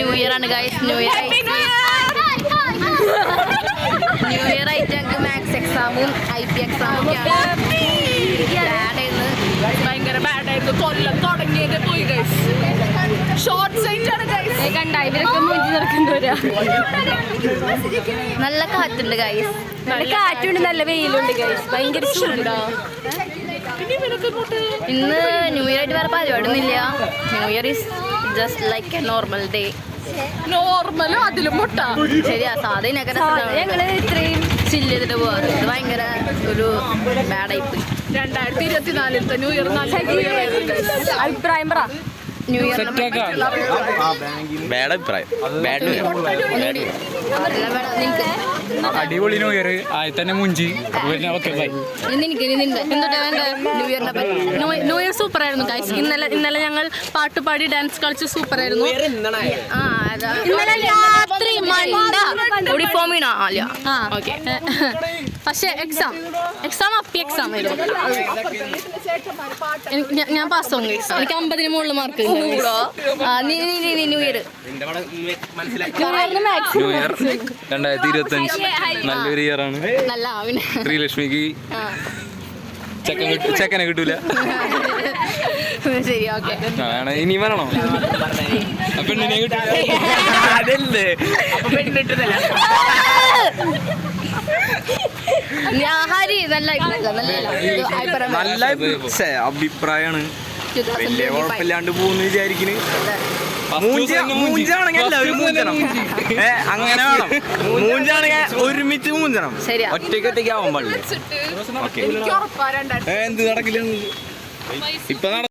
New year ആണ് guys. New year ആയിട്ട് ഞങ്ങൾക്ക് മാത്സ് എക്സാമും IP എക്സാമും ഭയങ്കര ബാഡായിരുന്നു. കൊല്ലം തുടങ്ങിയത് പോയി ഗൈസ്. ഷോർട്ട് സൈറ്റ് ആണ് ഗൈസ്. കണ്ട ഇവരൊക്കെ മൂഞ്ചി നടക്കുന്നവരാ. നല്ല കാറ്റുണ്ട് ഗൈസ്. നല്ല കാറ്റുണ്ട്, നല്ല വെയിലുണ്ട് ഗൈസ്. ഭയങ്കര ചൂടാ. ഇന്ന് ന്യൂ ഇയർ ആയിട്ട് വേറെ പരിപാടിയൊന്നുമില്ല. New year is just like a normal day. നോർമലും അതിലും മുട്ട. ശരിയാ, സാധനൊക്കെ ഞങ്ങള് ഇത്രയും ചില്ല് ചെയ്തിട്ട് പോവാറ്. ഇത് ഭയങ്കര ഒരു ബാഡായിപ്പ്. 2024 ന്യൂ ഇയർ നല്ല അഭിപ്രായം പറ. ന്യൂ ഇയർ ബാഡ് അഭിപ്രായം. അടിപൊളി ന്യൂ ഇയർ ആയി തന്നെ മുഞ്ചി. Okay bye. New year super ആയിരുന്നു ഗൈസ്. ഇന്നലെ ഞങ്ങൾ പാട്ടുപാടി ഡാൻസ് കളിച്ച് സൂപ്പർ ആയിരുന്നു. ഇന്നലെ രാത്രി പക്ഷെ എക്സാം അപ്പി എക്സാം ആയിരുന്നു. ഞാൻ പാസ് ആവും ഗൈസ്. എനിക്ക് 50 മുകളിൽ മാർക്ക്. ന്യൂ ഇയർ 2025 നല്ലൊരു ഇയർ ആണ്. നല്ല ശ്രീലക്ഷ്മിക്ക് ചെക്കനെ കിട്ടൂല. ശരി, ഓക്കെ. ഇനി വരണോ? പെണ്ണിനെ കിട്ടൂല. അതല്ലേ ഹരി നല്ല അഭിപ്രായമാണ്. വലിയ കുഴപ്പമില്ലാണ്ട് പോകുന്നു വിചാരിക്കുന്നു. മൂഞ്ചാണെങ്കിൽ എല്ലാവരും മൂഞ്ചണം. അങ്ങനെ വേണം. മൂഞ്ചാണെങ്കിൽ ഒരുമിച്ച് മൂഞ്ചണം. ഒറ്റയ്ക്ക് ആവാൻ പാടില്ല. എന്ത് നടക്കില്ല ഇപ്പൊ